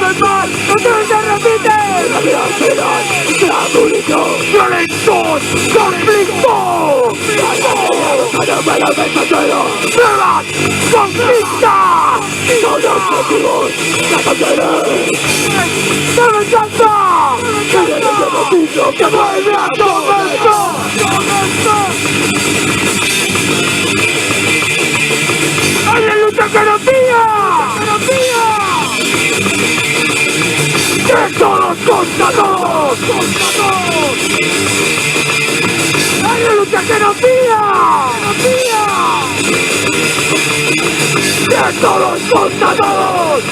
el mal, no se repite. La vida será la munición, violentos, conflicto. ¡Nuevas conquistas! ¡Son objetivos que conseguir! ¡De venganza! ¡Que viene de beneficio que vuelve a todo esto! ¡Hay la lucha que nos ¡de todos contra todos! ¡Hay la lucha que nos ¡de todos contra todos!